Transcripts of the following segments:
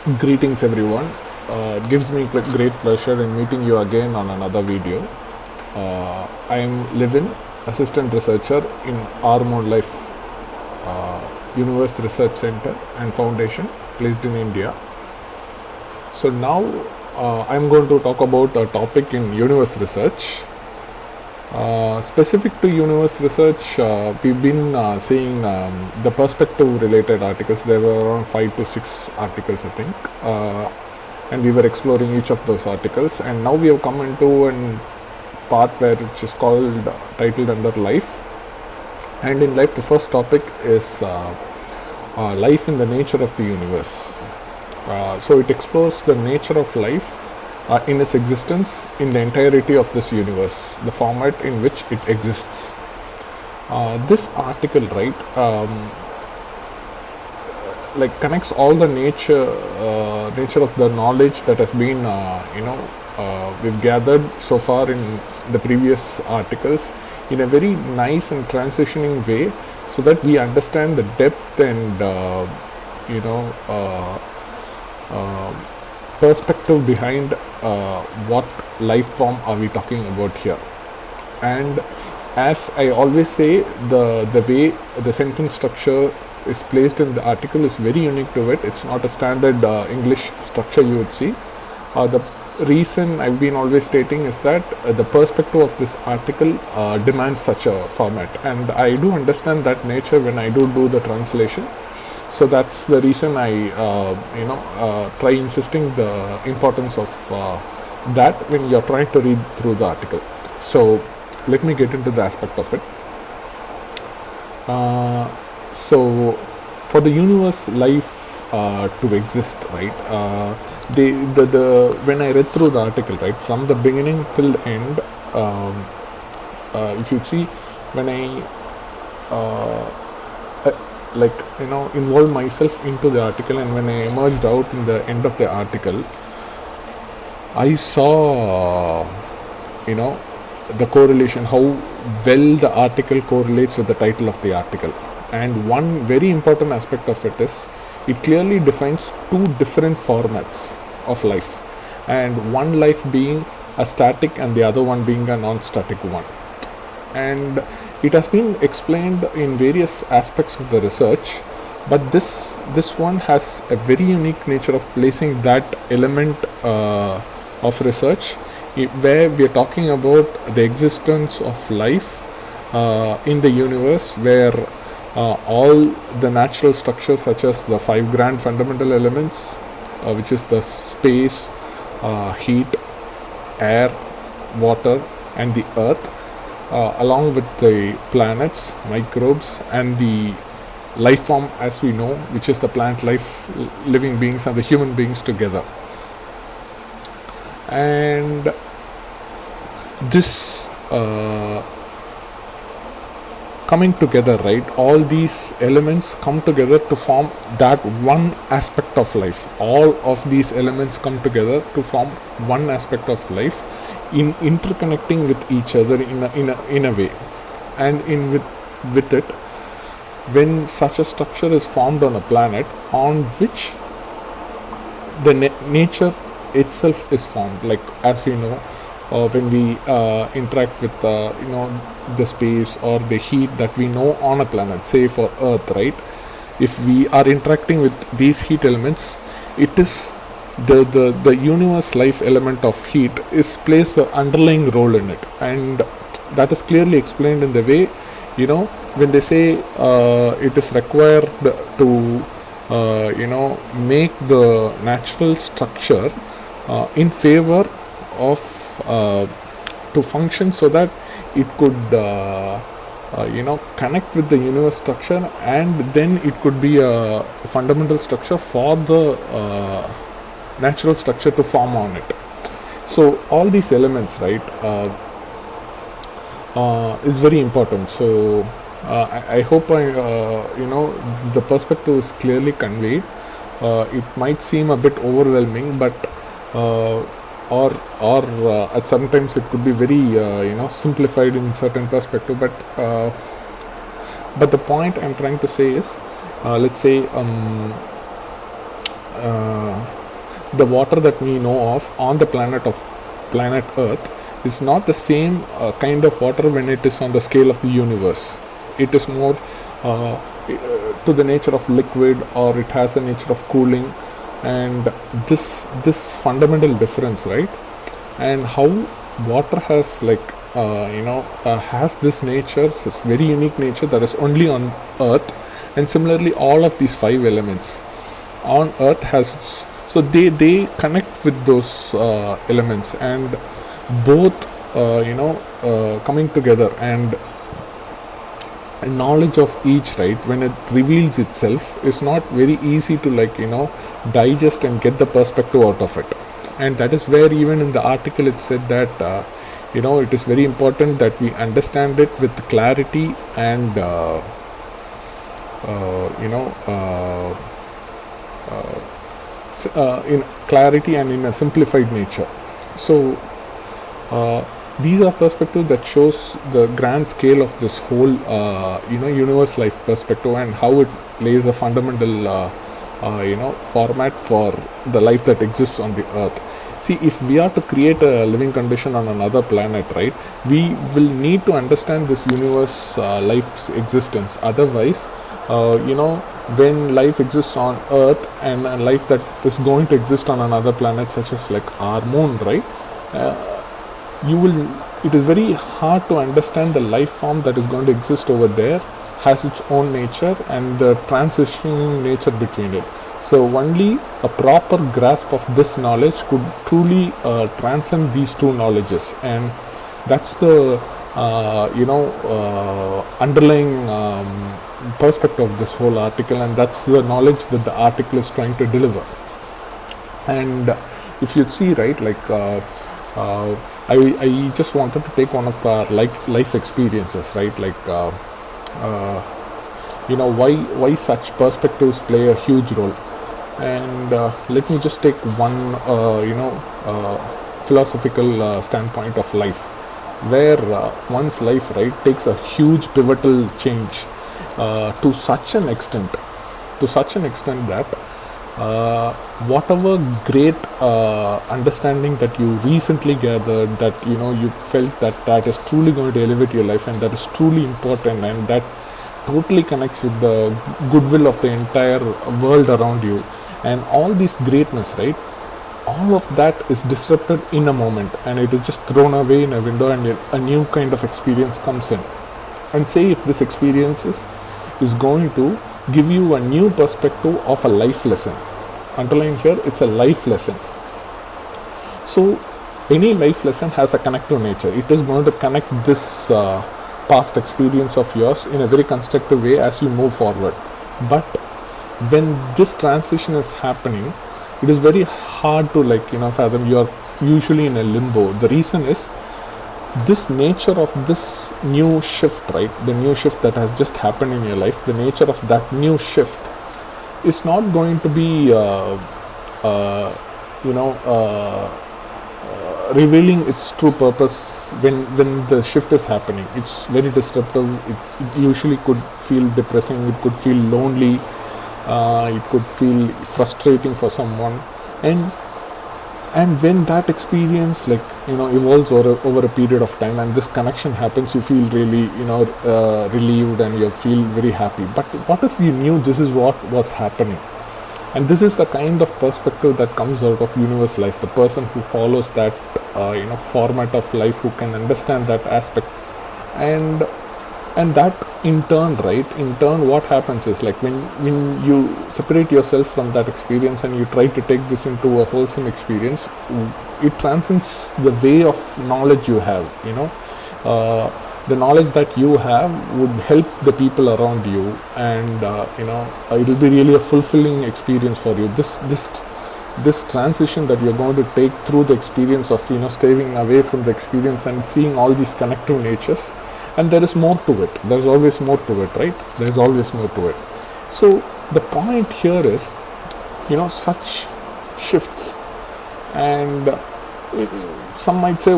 Greetings everyone. It gives me great pleasure in meeting you again on another video. I am Levin, Assistant Researcher in Hormone Life Universe Research Center and Foundation based in India. So now I am going to talk about a topic in universe research. Specific to universe research, we've been seeing the perspective related articles. There were around 5 to 6 articles, I think, and we were exploring each of those articles. And now we have come into a part where which is called titled under life. And in life, the first topic is life in the nature of the universe. So it explores the nature of life in its existence in the entirety of this universe, the format in which it exists. This article, right, like connects all the nature of the knowledge that has been, we've gathered so far in the previous articles in a very nice and transitioning way, so that we understand the depth and perspective behind what life form are we talking about here. And as I always say, the way the sentence structure is placed in the article is very unique to it. It's not a standard English structure you would see. The reason I've been always stating is that the perspective of this article demands such a format, and I do understand that nature when I do the translation. So that's the reason I try insisting the importance of that when you're trying to read through the article. So let me get into the aspect of it. So for the universe life to exist, right, when I read through the article, right, from the beginning till the end, if you see, when I involve myself into the article, and when I emerged out in the end of the article, I saw the correlation, how well the article correlates with the title of the article. And one very important aspect of it is it clearly defines two different formats of life, and one life being a static and the other one being a non-static one. And it has been explained in various aspects of the research, but this one has a very unique nature of placing that element of research where we are talking about the existence of life in the universe, where all the natural structures such as the 5 grand fundamental elements, which is the space, heat, air, water and the earth, along with the planets, microbes and the life form as we know, which is the plant life, living beings and the human beings together. And this coming together, right, all these elements come together to form that one aspect of life. All of these elements come together to form one aspect of life, in interconnecting with each other in a way. And with it, when such a structure is formed on a planet on which the nature itself is formed, like as we know, when we interact with the space or the heat that we know on a planet, say for Earth, right, if we are interacting with these heat elements, it is the universe life element of heat plays the underlying role in it. And that is clearly explained in the way, when they say it is required to make the natural structure in favor of to function so that it could connect with the universe structure, and then it could be a fundamental structure for the natural structure to form on it. So all these elements, right, is very important. So I hope the perspective is clearly conveyed. It might seem a bit overwhelming, but or at sometimes it could be very simplified in certain perspective, but the point I'm trying to say is, let's say the water that we know of on the planet Earth is not the same kind of water when it is on the scale of the universe. It is more to the nature of liquid, or it has a nature of cooling, and this fundamental difference, right? And how water has has this nature, this very unique nature that is only on Earth. And similarly, all of these five elements on Earth so they connect with those elements, and both coming together, and knowledge of each, right, when it reveals itself, is not very easy to digest and get the perspective out of it. And that is where, even in the article, it said that it is very important that we understand it with clarity and in clarity and in a simplified nature. So these are perspectives that shows the grand scale of this whole universe life perspective, and how it lays a fundamental format for the life that exists on the Earth. See, if we are to create a living condition on another planet, right, we will need to understand this universe life's existence. Otherwise, when life exists on Earth, and a life that is going to exist on another planet, such as like our moon, right, it is very hard to understand the life form that is going to exist over there has its own nature, and the transitioning nature between it. So only a proper grasp of this knowledge could truly transcend these two knowledges, and that's the underlying perspective of this whole article, and that's the knowledge that the article is trying to deliver. And if you see, right, I just wanted to take one of the life experiences, right, why such perspectives play a huge role. And let me just take one philosophical standpoint of life, where one's life, right, takes a huge pivotal change to such an extent that whatever great understanding that you recently gathered, that you felt that is truly going to elevate your life, and that is truly important, and that totally connects with the goodwill of the entire world around you, and all this greatness, right, all of that is disrupted in a moment, and it is just thrown away in a window, and a new kind of experience comes in. And say if this experience is going to give you a new perspective of a life lesson. Underline here, it's a life lesson. So any life lesson has a connective nature. It is going to connect this past experience of yours in a very constructive way as you move forward. But when this transition is happening, it is very hard to fathom. You are usually in a limbo. The reason is this nature of this new shift, right, the new shift that has just happened in your life, the nature of that new shift is not going to be revealing its true purpose when the shift is happening. It's very disruptive. It usually could feel depressing, it could feel lonely, it could feel frustrating for someone, and when that experience evolves over a period of time, and this connection happens, you feel really relieved, and you feel very happy. But what if you knew this is what was happening? And this is the kind of perspective that comes out of universe life. The person who follows that format of life, who can understand that aspect, and that in turn, what happens is, when you separate yourself from that experience and you try to take this into a wholesome experience, it transcends the way of knowledge you have. The knowledge that you have would help the people around you, and it will be really a fulfilling experience for you. This transition that you're going to take through the experience of staying away from the experience and seeing all these connective natures. And there is more to it. There's always more to it, right? There's always more to it. So the point here is, such shifts, and some might say,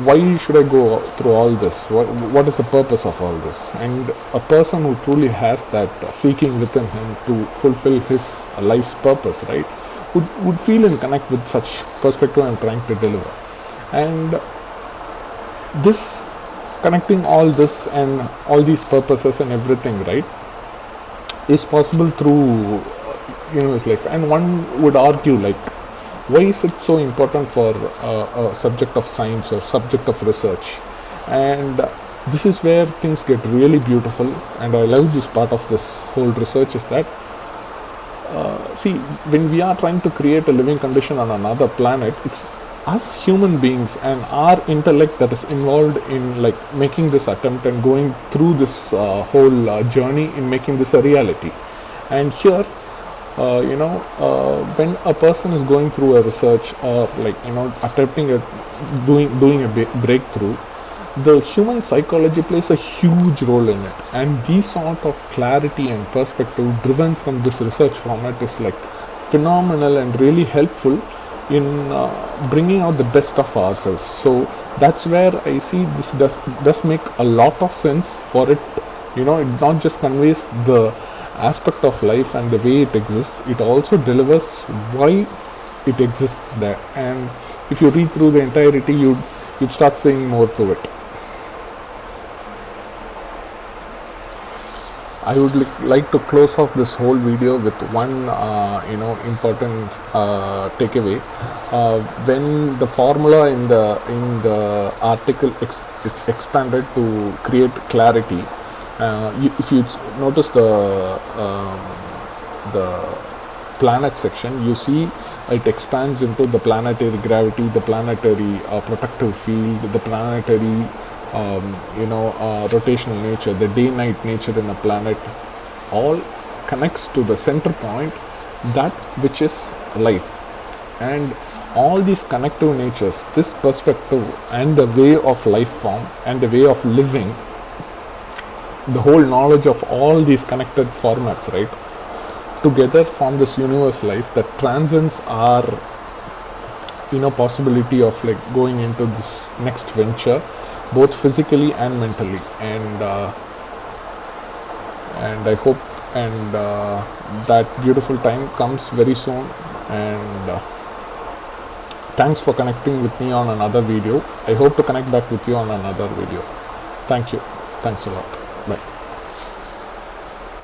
why should I go through all this? What is the purpose of all this? And a person who truly has that seeking within him to fulfill his life's purpose, right, would feel and connect with such perspective I'm trying to deliver. And this, connecting all this and all these purposes and everything, right, is possible through universe life. And one would argue, like, why is it so important for a subject of science or subject of research? And this is where things get really beautiful, and I love this part of this whole research, is that see, when we are trying to create a living condition on another planet, it's us human beings and our intellect that is involved in, like, making this attempt and going through this whole journey in making this a reality. And here, when a person is going through a research, or, like, attempting doing a breakthrough, the human psychology plays a huge role in it. And the sort of clarity and perspective driven from this research format is, like, phenomenal and really helpful in bringing out the best of ourselves. So that's where I see this does make a lot of sense for it. It not just conveys the aspect of life and the way it exists, it also delivers why it exists there. And if you read through the entirety, you'd start seeing more to it. I would like to close off this whole video with one important takeaway. When the formula in the article is expanded to create clarity, if you notice the planet section, you see it expands into the planetary gravity, the planetary protective field, the planetary rotational nature, the day-night nature in a planet, all connects to the center point, that which is life. And all these connective natures, this perspective and the way of life form and the way of living, the whole knowledge of all these connected formats, right, together form this universe life that transcends our possibility of, like, going into this next venture, both physically and mentally. And I hope that beautiful time comes very soon. And thanks for connecting with me on another video. I hope to connect back with you on another video. Thank you. Thanks a lot. Bye.